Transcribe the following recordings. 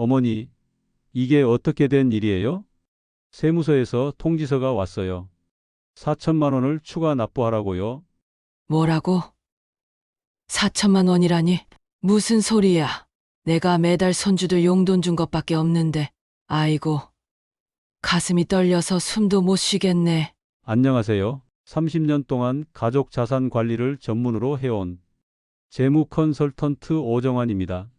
어머니, 이게 어떻게 된 일이에요? 세무서에서 통지서가 왔어요. 4천만 원을 추가 납부하라고요. 뭐라고? 4천만 원이라니? 무슨 소리야? 내가 매달 손주들 용돈 준 것밖에 없는데. 아이고, 가슴이 떨려서 숨도 못 쉬겠네. 안녕하세요. 30년 동안 가족 자산 관리를 전문으로 해온 재무 컨설턴트 오정환입니다.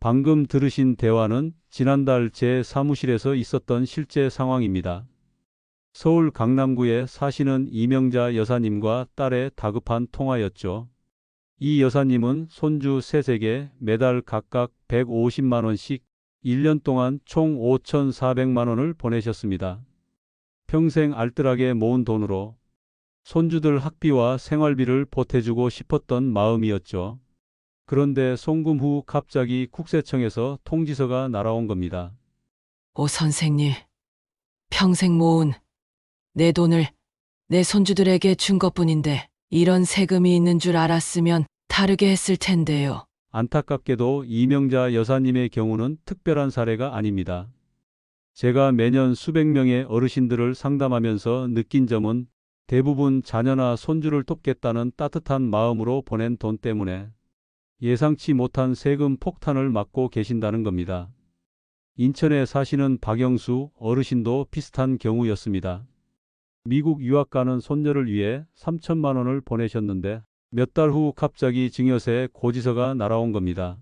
방금 들으신 대화는 지난달 제 사무실에서 있었던 실제 상황입니다. 서울 강남구에 사시는 이명자 여사님과 딸의 다급한 통화였죠. 이 여사님은 손주 셋에게 매달 각각 150만 원씩 1년 동안 총 5,400만 원을 보내셨습니다. 평생 알뜰하게 모은 돈으로 손주들 학비와 생활비를 보태주고 싶었던 마음이었죠. 그런데 송금 후 갑자기 국세청에서 통지서가 날아온 겁니다. 오 선생님, 평생 모은 내 돈을 내 손주들에게 준 것뿐인데 이런 세금이 있는 줄 알았으면 다르게 했을 텐데요. 안타깝게도 이명자 여사님의 경우는 특별한 사례가 아닙니다. 제가 매년 수백 명의 어르신들을 상담하면서 느낀 점은 대부분 자녀나 손주를 돕겠다는 따뜻한 마음으로 보낸 돈 때문에 예상치 못한 세금 폭탄을 맞고 계신다는 겁니다. 인천에 사시는 박영수 어르신도 비슷한 경우였습니다. 미국 유학 가는 손녀를 위해 3천만 원을 보내셨는데 몇 달 후 갑자기 증여세 고지서가 날아온 겁니다.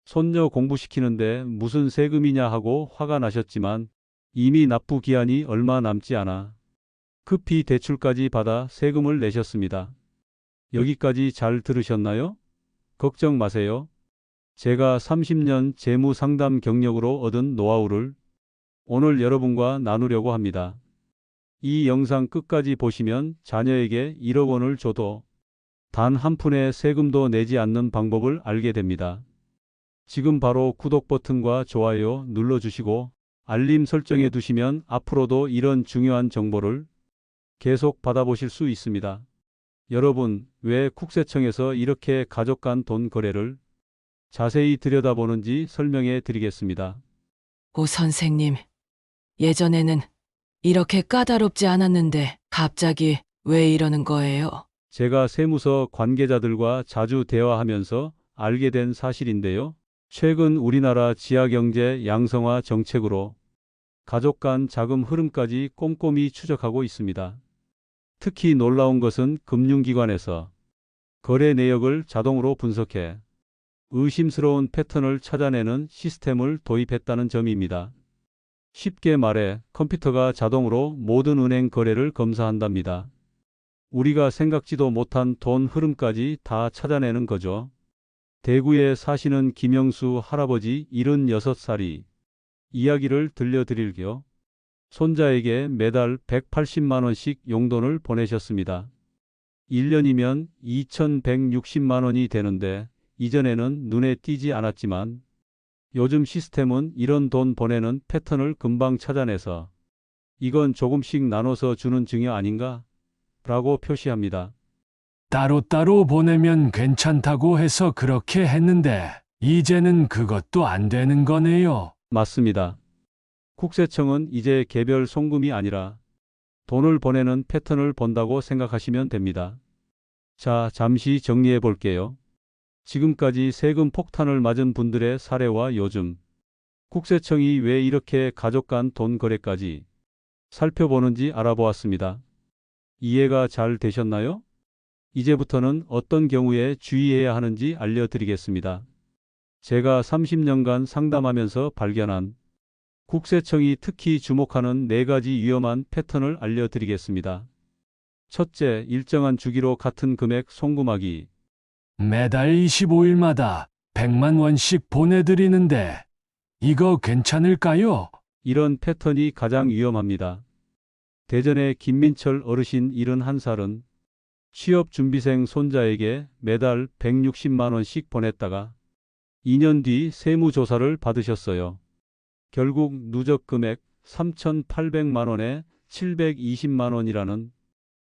손녀 공부시키는데 무슨 세금이냐 하고 화가 나셨지만 이미 납부 기한이 얼마 남지 않아 급히 대출까지 받아 세금을 내셨습니다. 여기까지 잘 들으셨나요? 걱정 마세요. 제가 30년 재무 상담 경력으로 얻은 노하우를 오늘 여러분과 나누려고 합니다. 이 영상 끝까지 보시면 자녀에게 1억 원을 줘도 단 한 푼의 세금도 내지 않는 방법을 알게 됩니다. 지금 바로 구독 버튼과 좋아요 눌러주시고 알림 설정해 두시면 앞으로도 이런 중요한 정보를 계속 받아보실 수 있습니다. 여러분, 왜 국세청에서 이렇게 가족 간 돈 거래를 자세히 들여다보는지 설명해 드리겠습니다. 오 선생님, 예전에는 이렇게 까다롭지 않았는데 갑자기 왜 이러는 거예요? 제가 세무서 관계자들과 자주 대화하면서 알게 된 사실인데요. 최근 우리나라 지하경제 양성화 정책으로 가족 간 자금 흐름까지 꼼꼼히 추적하고 있습니다. 특히 놀라운 것은 금융기관에서 거래 내역을 자동으로 분석해 의심스러운 패턴을 찾아내는 시스템을 도입했다는 점입니다. 쉽게 말해 컴퓨터가 자동으로 모든 은행 거래를 검사한답니다. 우리가 생각지도 못한 돈 흐름까지 다 찾아내는 거죠. 대구에 사시는 김영수 할아버지 76살이 이야기를 들려드릴게요. 손자에게 매달 180만 원씩 용돈을 보내셨습니다. 1년이면 2,160만 원이 되는데 이전에는 눈에 띄지 않았지만 요즘 시스템은 이런 돈 보내는 패턴을 금방 찾아내서 이건 조금씩 나눠서 주는 증여 아닌가? 라고 표시합니다. 따로따로 보내면 괜찮다고 해서 그렇게 했는데, 이제는 그것도 안 되는 거네요. 맞습니다. 국세청은 이제 개별 송금이 아니라 돈을 보내는 패턴을 본다고 생각하시면 됩니다. 자, 잠시 정리해 볼게요. 지금까지 세금 폭탄을 맞은 분들의 사례와 요즘 국세청이 왜 이렇게 가족 간 돈 거래까지 살펴보는지 알아보았습니다. 이해가 잘 되셨나요? 이제부터는 어떤 경우에 주의해야 하는지 알려드리겠습니다. 제가 30년간 상담하면서 발견한 국세청이 특히 주목하는 4가지 위험한 패턴을 알려드리겠습니다. 첫째, 일정한 주기로 같은 금액 송금하기. 매달 25일마다 100만 원씩 보내드리는데, 이거 괜찮을까요? 이런 패턴이 가장 위험합니다. 대전의 김민철 어르신 71살은 취업준비생 손자에게 매달 160만 원씩 보냈다가 2년 뒤 세무조사를 받으셨어요. 결국 누적 금액 3,800만 원에 720만 원이라는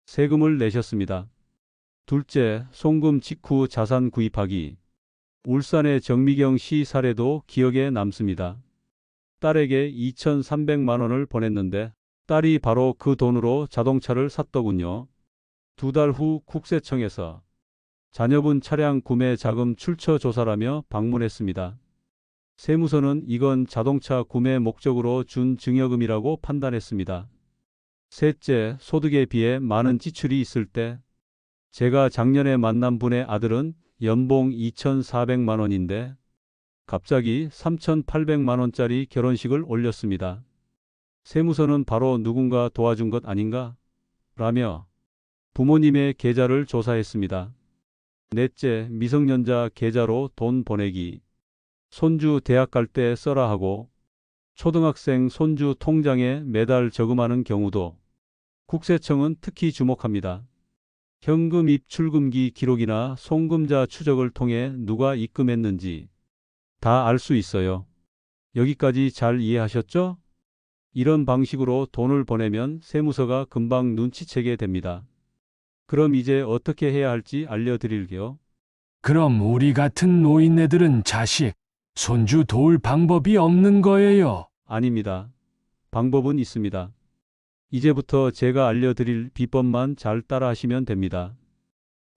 세금을 내셨습니다. 둘째, 송금 직후 자산 구입하기. 울산의 정미경 씨 사례도 기억에 남습니다. 딸에게 2,300만 원을 보냈는데 딸이 바로 그 돈으로 자동차를 샀더군요. 2달 후 국세청에서 자녀분 차량 구매 자금 출처 조사라며 방문했습니다. 세무서는 이건 자동차 구매 목적으로 준 증여금이라고 판단했습니다. 셋째, 소득에 비해 많은 지출이 있을 때 제가 작년에 만난 분의 아들은 연봉 2,400만 원인데 갑자기 3,800만 원짜리 결혼식을 올렸습니다. 세무서는 바로 누군가 도와준 것 아닌가? 라며 부모님의 계좌를 조사했습니다. 넷째, 미성년자 계좌로 돈 보내기. 손주 대학 갈 때 써라 하고 초등학생 손주 통장에 매달 저금하는 경우도 국세청은 특히 주목합니다. 현금 입출금기 기록이나 송금자 추적을 통해 누가 입금했는지 다 알 수 있어요. 여기까지 잘 이해하셨죠? 이런 방식으로 돈을 보내면 세무서가 금방 눈치채게 됩니다. 그럼 이제 어떻게 해야 할지 알려드릴게요. 그럼 우리 같은 노인네들은 자식, 손주 도울 방법이 없는 거예요. 아닙니다. 방법은 있습니다. 이제부터 제가 알려드릴 비법만 잘 따라하시면 됩니다.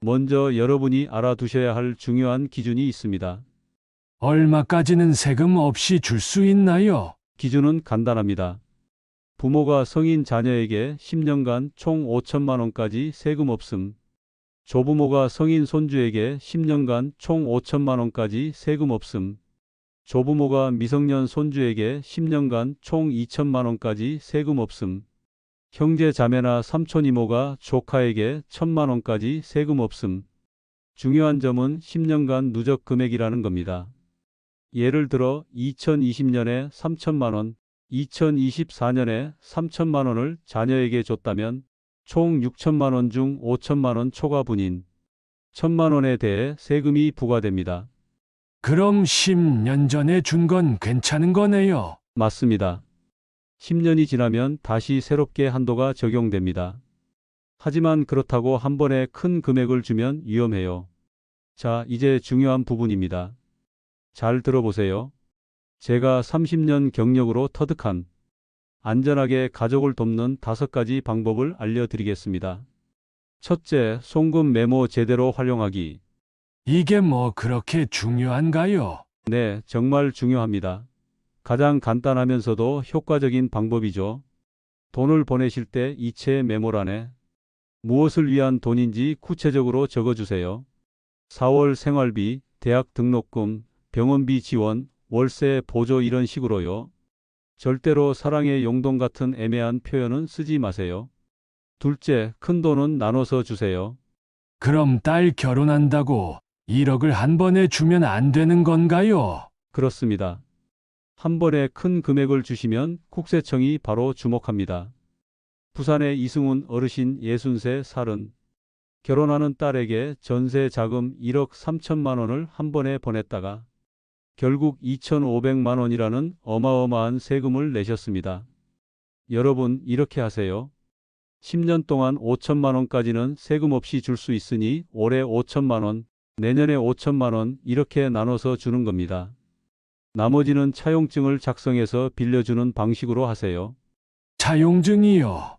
먼저 여러분이 알아두셔야 할 중요한 기준이 있습니다. 얼마까지는 세금 없이 줄 수 있나요? 기준은 간단합니다. 부모가 성인 자녀에게 10년간 총 5천만 원까지 세금 없음. 조부모가 성인 손주에게 10년간 총 5천만 원까지 세금 없음. 조부모가 미성년 손주에게 10년간 총 2천만 원까지 세금 없음. 형제 자매나 삼촌 이모가 조카에게 1,000만 원까지 세금 없음. 중요한 점은 10년간 누적 금액이라는 겁니다. 예를 들어 2020년에 3천만 원, 2024년에 3천만 원을 자녀에게 줬다면 총 6천만 원 중 5천만 원 초과분인 1,000만 원에 대해 세금이 부과됩니다. 그럼 10년 전에 준 건 괜찮은 거네요. 맞습니다. 10년이 지나면 다시 새롭게 한도가 적용됩니다. 하지만 그렇다고 한 번에 큰 금액을 주면 위험해요. 자, 이제 중요한 부분입니다. 잘 들어보세요. 제가 30년 경력으로 터득한 안전하게 가족을 돕는 5가지 방법을 알려드리겠습니다. 첫째, 송금 메모 제대로 활용하기. 이게 뭐 그렇게 중요한가요? 네, 정말 중요합니다. 가장 간단하면서도 효과적인 방법이죠. 돈을 보내실 때 이체 메모란에 무엇을 위한 돈인지 구체적으로 적어주세요. 4월 생활비, 대학 등록금, 병원비 지원, 월세 보조 이런 식으로요. 절대로 사랑의 용돈 같은 애매한 표현은 쓰지 마세요. 둘째, 큰 돈은 나눠서 주세요. 그럼 딸 결혼한다고 1억을 한 번에 주면 안 되는 건가요? 그렇습니다. 한 번에 큰 금액을 주시면 국세청이 바로 주목합니다. 부산의 이승훈 어르신 63 살은 결혼하는 딸에게 전세 자금 1억 3천만 원을 한 번에 보냈다가 결국 2,500만 원이라는 어마어마한 세금을 내셨습니다. 여러분, 이렇게 하세요. 10년 동안 5천만 원까지는 세금 없이 줄 수 있으니 올해 5천만 원, 내년에 5천만 원 이렇게 나눠서 주는 겁니다. 나머지는 차용증을 작성해서 빌려주는 방식으로 하세요. 차용증이요.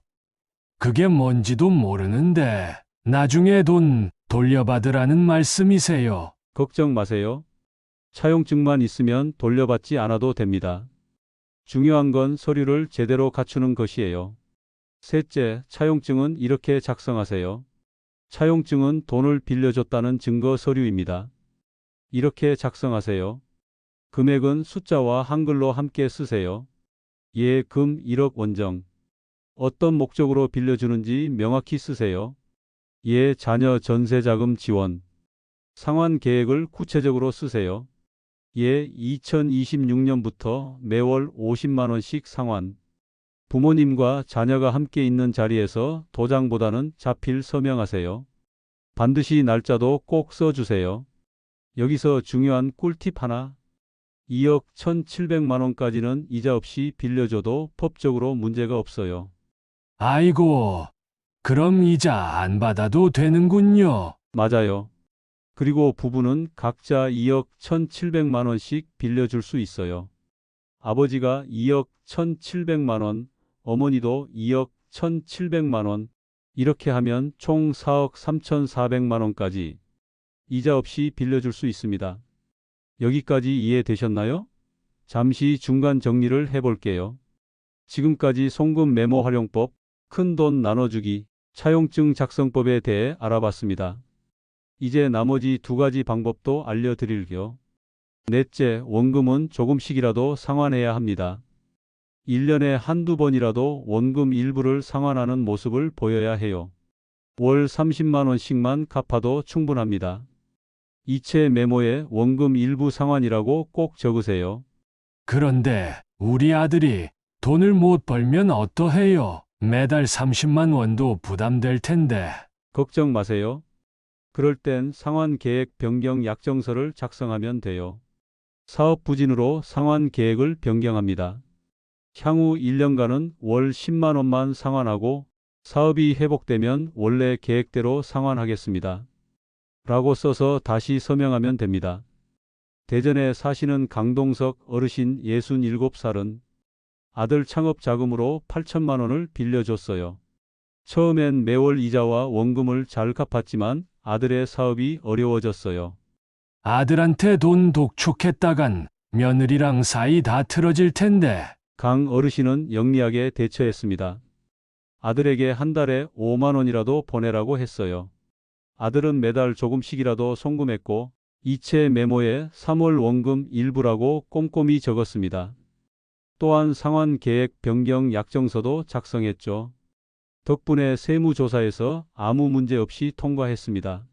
그게 뭔지도 모르는데 나중에 돈 돌려받으라는 말씀이세요. 걱정 마세요. 차용증만 있으면 돌려받지 않아도 됩니다. 중요한 건 서류를 제대로 갖추는 것이에요. 셋째, 차용증은 이렇게 작성하세요. 차용증은 돈을 빌려줬다는 증거 서류입니다. 이렇게 작성하세요. 금액은 숫자와 한글로 함께 쓰세요. 예금 1억 원정. 어떤 목적으로 빌려주는지 명확히 쓰세요. 예 자녀 전세자금 지원. 상환 계획을 구체적으로 쓰세요. 예 2026년부터 매월 50만 원씩 상환. 부모님과 자녀가 함께 있는 자리에서 도장보다는 자필 서명하세요. 반드시 날짜도 꼭 써주세요. 여기서 중요한 꿀팁 하나. 2억 1,700만 원까지는 이자 없이 빌려줘도 법적으로 문제가 없어요. 아이고, 그럼 이자 안 받아도 되는군요. 맞아요. 그리고 부부는 각자 2억 1,700만 원씩 빌려줄 수 있어요. 아버지가 2억 1,700만 원, 어머니도 2억 1,700만 원, 이렇게 하면 총 4억 3,400만 원까지 이자 없이 빌려줄 수 있습니다. 여기까지 이해되셨나요? 잠시 중간 정리를 해볼게요. 지금까지 송금 메모 활용법, 큰돈 나눠주기, 차용증 작성법에 대해 알아봤습니다. 이제 나머지 두 가지 방법도 알려드릴게요. 넷째, 원금은 조금씩이라도 상환해야 합니다. 1년에 한두 번이라도 원금 일부를 상환하는 모습을 보여야 해요. 월 30만 원씩만 갚아도 충분합니다. 이체 메모에 원금 일부 상환이라고 꼭 적으세요. 그런데 우리 아들이 돈을 못 벌면 어떠해요? 매달 30만 원도 부담될 텐데. 걱정 마세요. 그럴 땐 상환 계획 변경 약정서를 작성하면 돼요. 사업 부진으로 상환 계획을 변경합니다. 향후 1년간은 월 10만 원만 상환하고 사업이 회복되면 원래 계획대로 상환하겠습니다. 라고 써서 다시 서명하면 됩니다. 대전에 사시는 강동석 어르신 67살은 아들 창업 자금으로 8천만 원을 빌려줬어요. 처음엔 매월 이자와 원금을 잘 갚았지만 아들의 사업이 어려워졌어요. 아들한테 돈 독촉했다간 며느리랑 사이 다 틀어질 텐데. 강 어르신은 영리하게 대처했습니다. 아들에게 한 달에 5만 원이라도 보내라고 했어요. 아들은 매달 조금씩이라도 송금했고 이체 메모에 3월 원금 일부라고 꼼꼼히 적었습니다. 또한 상환 계획 변경 약정서도 작성했죠. 덕분에 세무조사에서 아무 문제 없이 통과했습니다.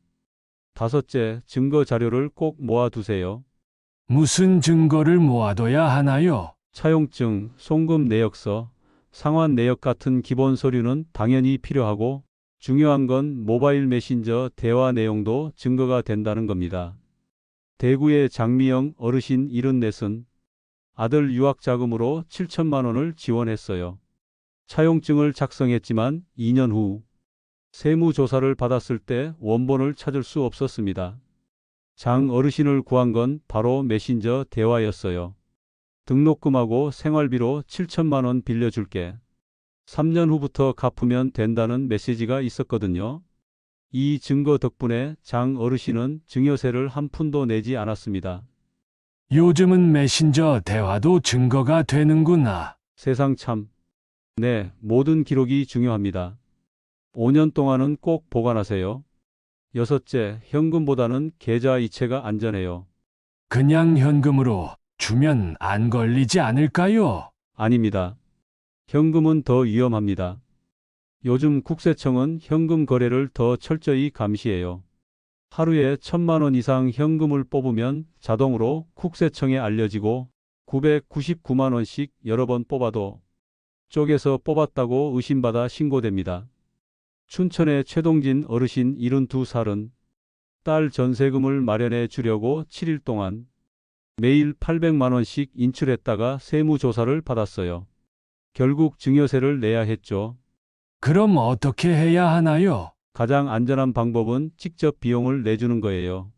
다섯째, 증거 자료를 꼭 모아두세요. 무슨 증거를 모아둬야 하나요? 차용증, 송금 내역서, 상환 내역 같은 기본 서류는 당연히 필요하고 중요한 건 모바일 메신저 대화 내용도 증거가 된다는 겁니다. 대구의 장미영 어르신 74은 아들 유학 자금으로 7천만 원을 지원했어요. 차용증을 작성했지만 2년 후 세무조사를 받았을 때 원본을 찾을 수 없었습니다. 장 어르신을 구한 건 바로 메신저 대화였어요. 등록금하고 생활비로 7천만 원 빌려줄게. 3년 후부터 갚으면 된다는 메시지가 있었거든요. 이 증거 덕분에 장 어르신은 증여세를 한 푼도 내지 않았습니다. 요즘은 메신저 대화도 증거가 되는구나. 세상 참. 네, 모든 기록이 중요합니다. 5년 동안은 꼭 보관하세요. 여섯째, 현금보다는 계좌 이체가 안전해요. 그냥 현금으로 주면 안 걸리지 않을까요? 아닙니다. 현금은 더 위험합니다. 요즘 국세청은 현금 거래를 더 철저히 감시해요. 하루에 1,000만 원 이상 현금을 뽑으면 자동으로 국세청에 알려지고 999만 원씩 여러 번 뽑아도 쪽에서 뽑았다고 의심받아 신고됩니다. 춘천의 최동진 어르신 72살은 딸 전세금을 마련해 주려고 7일 동안 매일 800만 원씩 인출했다가 세무조사를 받았어요. 결국 증여세를 내야 했죠. 그럼 어떻게 해야 하나요? 가장 안전한 방법은 직접 비용을 내주는 거예요.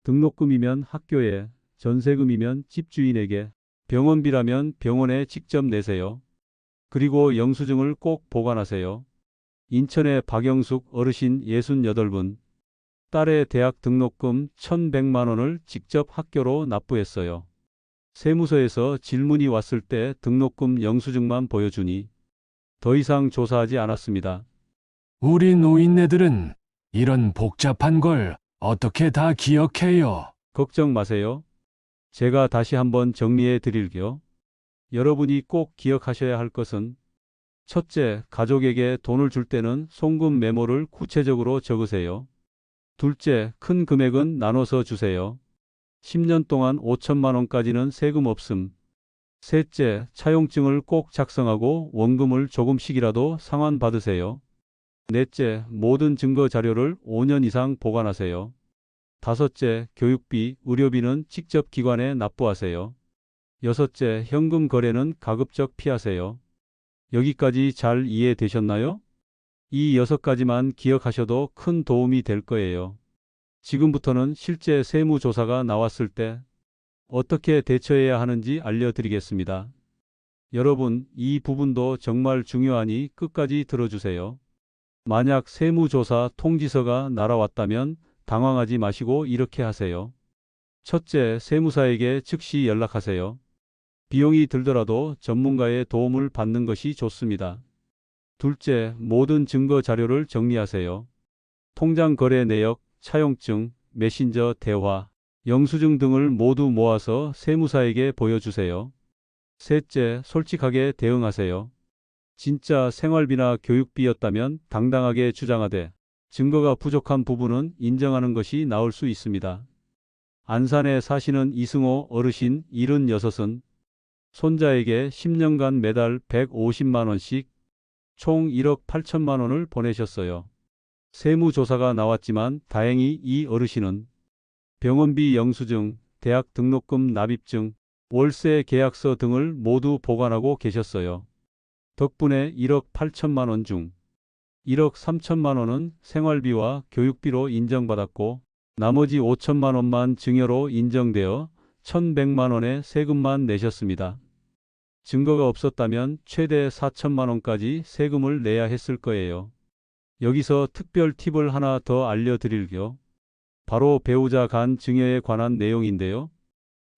등록금이면 학교에, 전세금이면 집주인에게, 병원비라면 병원에 직접 내세요. 그리고 영수증을 꼭 보관하세요. 인천의 박영숙 어르신 68분, 딸의 대학 등록금 1,100만 원을 직접 학교로 납부했어요. 세무서에서 질문이 왔을 때 등록금 영수증만 보여주니 더 이상 조사하지 않았습니다. 우리 노인네들은 이런 복잡한 걸 어떻게 다 기억해요? 걱정 마세요. 제가 다시 한번 정리해 드릴게요. 여러분이 꼭 기억하셔야 할 것은 첫째, 가족에게 돈을 줄 때는 송금 메모를 구체적으로 적으세요. 둘째, 큰 금액은 나눠서 주세요. 10년 동안 5천만 원까지는 세금 없음. 셋째, 차용증을 꼭 작성하고 원금을 조금씩이라도 상환받으세요. 넷째, 모든 증거 자료를 5년 이상 보관하세요. 다섯째, 교육비, 의료비는 직접 기관에 납부하세요. 여섯째, 현금 거래는 가급적 피하세요. 여기까지 잘 이해되셨나요? 이 6가지만 기억하셔도 큰 도움이 될 거예요. 지금부터는 실제 세무조사가 나왔을 때 어떻게 대처해야 하는지 알려드리겠습니다. 여러분, 이 부분도 정말 중요하니 끝까지 들어주세요. 만약 세무조사 통지서가 날아왔다면 당황하지 마시고 이렇게 하세요. 첫째, 세무사에게 즉시 연락하세요. 비용이 들더라도 전문가의 도움을 받는 것이 좋습니다. 둘째, 모든 증거 자료를 정리하세요. 통장 거래 내역, 차용증, 메신저 대화, 영수증 등을 모두 모아서 세무사에게 보여주세요. 셋째, 솔직하게 대응하세요. 진짜 생활비나 교육비였다면 당당하게 주장하되 증거가 부족한 부분은 인정하는 것이 나을 수 있습니다. 안산에 사시는 이승호 어르신 76은 손자에게 10년간 매달 150만 원씩 총 1억 8천만 원을 보내셨어요. 세무조사가 나왔지만 다행히 이 어르신은 병원비 영수증, 대학 등록금 납입증, 월세 계약서 등을 모두 보관하고 계셨어요. 덕분에 1억 8천만 원 중 1억 3천만 원은 생활비와 교육비로 인정받았고 나머지 5천만 원만 증여로 인정되어 1,100만 원의 세금만 내셨습니다. 증거가 없었다면 최대 4천만 원까지 세금을 내야 했을 거예요. 여기서 특별 팁을 하나 더 알려드릴게요. 바로 배우자 간 증여에 관한 내용인데요.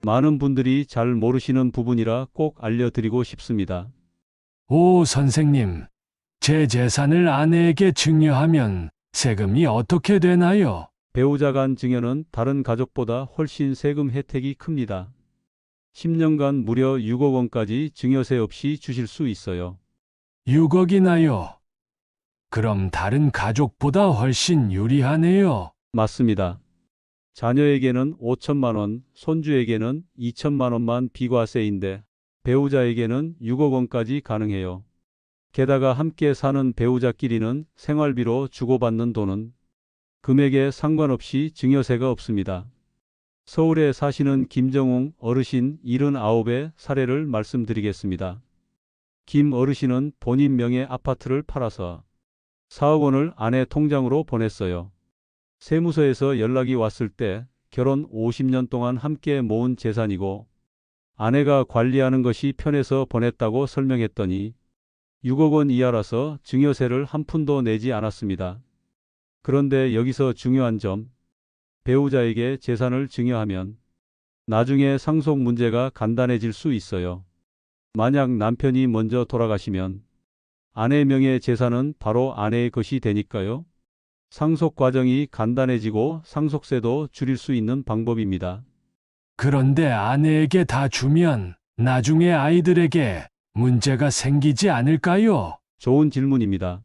많은 분들이 잘 모르시는 부분이라 꼭 알려드리고 싶습니다. 오, 선생님. 제 재산을 아내에게 증여하면 세금이 어떻게 되나요? 배우자 간 증여는 다른 가족보다 훨씬 세금 혜택이 큽니다. 10년간 무려 6억 원까지 증여세 없이 주실 수 있어요. 6억이나요? 그럼 다른 가족보다 훨씬 유리하네요. 맞습니다. 자녀에게는 5천만 원, 손주에게는 2천만 원만 비과세인데 배우자에게는 6억 원까지 가능해요. 게다가 함께 사는 배우자끼리는 생활비로 주고받는 돈은 금액에 상관없이 증여세가 없습니다. 서울에 사시는 김정웅 어르신 79의 사례를 말씀드리겠습니다. 김 어르신은 본인 명의 아파트를 팔아서 4억 원을 아내 통장으로 보냈어요. 세무서에서 연락이 왔을 때 결혼 50년 동안 함께 모은 재산이고 아내가 관리하는 것이 편해서 보냈다고 설명했더니 6억 원 이하라서 증여세를 한 푼도 내지 않았습니다. 그런데 여기서 중요한 점, 배우자에게 재산을 증여하면 나중에 상속 문제가 간단해질 수 있어요. 만약 남편이 먼저 돌아가시면 아내 명의 재산은 바로 아내의 것이 되니까요. 상속 과정이 간단해지고 상속세도 줄일 수 있는 방법입니다. 그런데 아내에게 다 주면 나중에 아이들에게 문제가 생기지 않을까요? 좋은 질문입니다.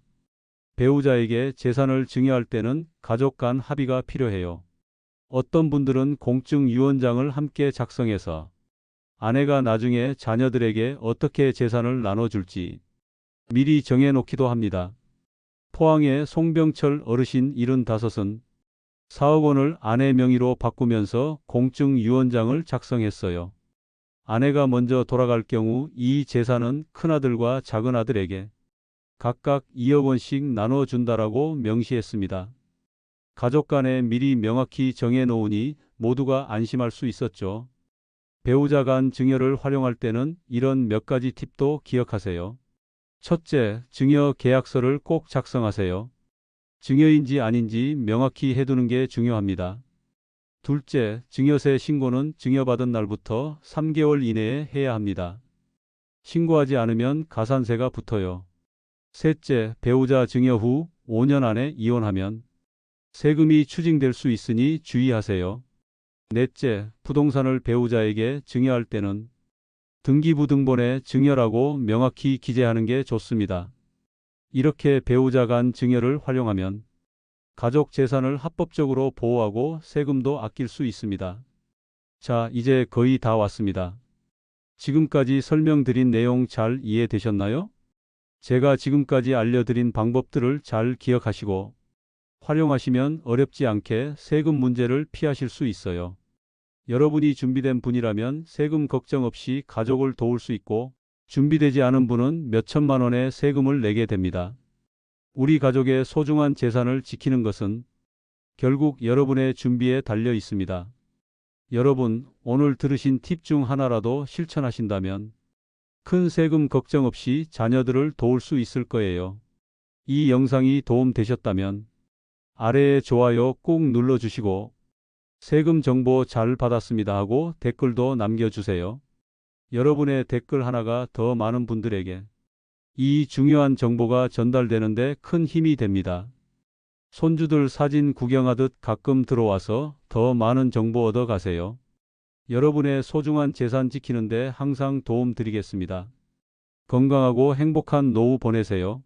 배우자에게 재산을 증여할 때는 가족 간 합의가 필요해요. 어떤 분들은 공증 유언장을 함께 작성해서 아내가 나중에 자녀들에게 어떻게 재산을 나눠줄지 미리 정해놓기도 합니다. 포항의 송병철 어르신 75은 4억 원을 아내 명의로 바꾸면서 공증 유언장을 작성했어요. 아내가 먼저 돌아갈 경우 이 재산은 큰아들과 작은아들에게 각각 2억 원씩 나눠준다라고 명시했습니다. 가족 간에 미리 명확히 정해놓으니 모두가 안심할 수 있었죠. 배우자 간 증여를 활용할 때는 이런 몇 가지 팁도 기억하세요. 첫째, 증여 계약서를 꼭 작성하세요. 증여인지 아닌지 명확히 해두는 게 중요합니다. 둘째, 증여세 신고는 증여받은 날부터 3개월 이내에 해야 합니다. 신고하지 않으면 가산세가 붙어요. 셋째, 배우자 증여 후 5년 안에 이혼하면 세금이 추징될 수 있으니 주의하세요. 넷째, 부동산을 배우자에게 증여할 때는 등기부등본에 증여라고 명확히 기재하는 게 좋습니다. 이렇게 배우자 간 증여를 활용하면 가족 재산을 합법적으로 보호하고 세금도 아낄 수 있습니다. 자, 이제 거의 다 왔습니다. 지금까지 설명드린 내용 잘 이해되셨나요? 제가 지금까지 알려드린 방법들을 잘 기억하시고 활용하시면 어렵지 않게 세금 문제를 피하실 수 있어요. 여러분이 준비된 분이라면 세금 걱정 없이 가족을 도울 수 있고 준비되지 않은 분은 몇 천만 원의 세금을 내게 됩니다. 우리 가족의 소중한 재산을 지키는 것은 결국 여러분의 준비에 달려 있습니다. 여러분, 오늘 들으신 팁 중 하나라도 실천하신다면 큰 세금 걱정 없이 자녀들을 도울 수 있을 거예요. 이 영상이 도움되셨다면 아래에 좋아요 꼭 눌러주시고 세금 정보 잘 받았습니다 하고 댓글도 남겨주세요. 여러분의 댓글 하나가 더 많은 분들에게 이 중요한 정보가 전달되는데 큰 힘이 됩니다. 손주들 사진 구경하듯 가끔 들어와서 더 많은 정보 얻어 가세요. 여러분의 소중한 재산 지키는데 항상 도움 드리겠습니다. 건강하고 행복한 노후 보내세요.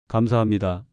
감사합니다.